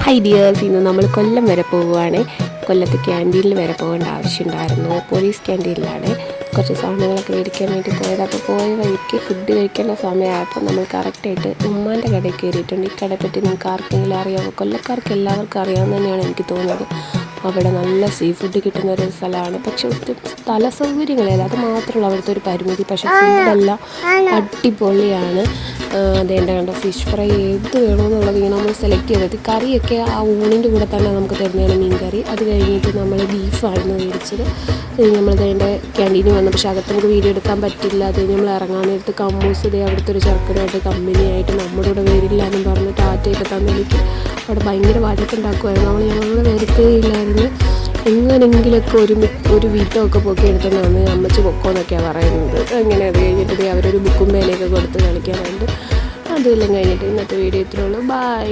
Hi dears, ഇന്ന് നമ്മൾ കൊല്ലം വരെ പോവുകയാണ്. കൊല്ലത്ത് ക്യാൻറ്റീനിൽ വരെ പോകേണ്ട ആവശ്യമുണ്ടായിരുന്നു. പോലീസ് ക്യാൻറ്റീനിലാണ് കുറച്ച് സാധനങ്ങളൊക്കെ മേടിക്കാൻ വേണ്ടി പോയത്. അപ്പോൾ പോയ വഴിക്ക് ഫുഡ് കഴിക്കേണ്ട സമയമായപ്പോൾ നമ്മൾ കറക്റ്റായിട്ട് ഉമ്മാൻ്റെ കടയിൽ കയറിയിട്ടുണ്ട്. ഈ കടയെ പറ്റി നിങ്ങൾക്ക് ആർക്കെങ്കിലും അറിയാമോ? കൊല്ലക്കാർക്ക് എല്ലാവർക്കും അറിയാമെന്ന് തന്നെയാണ് എനിക്ക് തോന്നുന്നത്. അവിടെ നല്ല സീ ഫുഡ് കിട്ടുന്ന ഒരു സ്ഥലമാണ്. പക്ഷെ ഒത്തിരി സ്ഥല സൗകര്യങ്ങളില്ല, അത് മാത്രമല്ല അവിടുത്തെ ഒരു പരിമിതി. പക്ഷേ ഫുഡെല്ലാം അടിപൊളിയാണ്. അതേണ്ട കണ്ടോ, ഫിഷ് ഫ്രൈ ഏത് വേണമെന്നുള്ളത് ഇങ്ങനെ നമ്മൾ സെലക്ട് ചെയ്തത്. കറിയൊക്കെ ആ ഊണിൻ്റെ കൂടെ തന്നെ നമുക്ക് തരുന്നതാണ് മീൻ കറി. അത് കഴിഞ്ഞിട്ട് നമ്മൾ ബീഫായിരുന്നു മേടിച്ചത്. നമ്മളതതിൻ്റെ ക്യാൻറ്റീനിൽ വന്നു. പക്ഷേ അകത്ത് നമുക്ക് വീഡിയോ എടുക്കാൻ പറ്റില്ല. അത് നമ്മൾ ഇറങ്ങാൻ നേരത്ത് കമ്മൂസ് അവിടുത്തെ ഒരു ചെറുക്കനായിട്ട് കമ്പനിയായിട്ട് നമ്മുടെ കൂടെ വരില്ല എന്നും പറഞ്ഞ് ടാറ്റയൊക്കെ തന്നെനിക്ക് അവിടെ ഭയങ്കര വഴക്കുണ്ടാക്കുമായിരുന്നു. ഞങ്ങളുടെ വരത്തേ ഇല്ലായിരുന്നു. എങ്ങനെങ്കിലൊക്കെ ഒരു വീട്ടമൊക്കെ പൊക്കി എടുത്തെന്നാണ് അമ്മച്ചി പൊക്കോന്നൊക്കെയാണ് പറയുന്നത്. അങ്ങനെ അത് കഴിഞ്ഞിട്ട് അവരൊരു ബുക്കും പേനയൊക്കെ കൊടുത്ത് കളിക്കാനുണ്ട്. അതെല്ലാം കഴിഞ്ഞിട്ട് ഇന്നത്തെ വീഡിയോ ഇത്രയുള്ളൂ. ബൈ.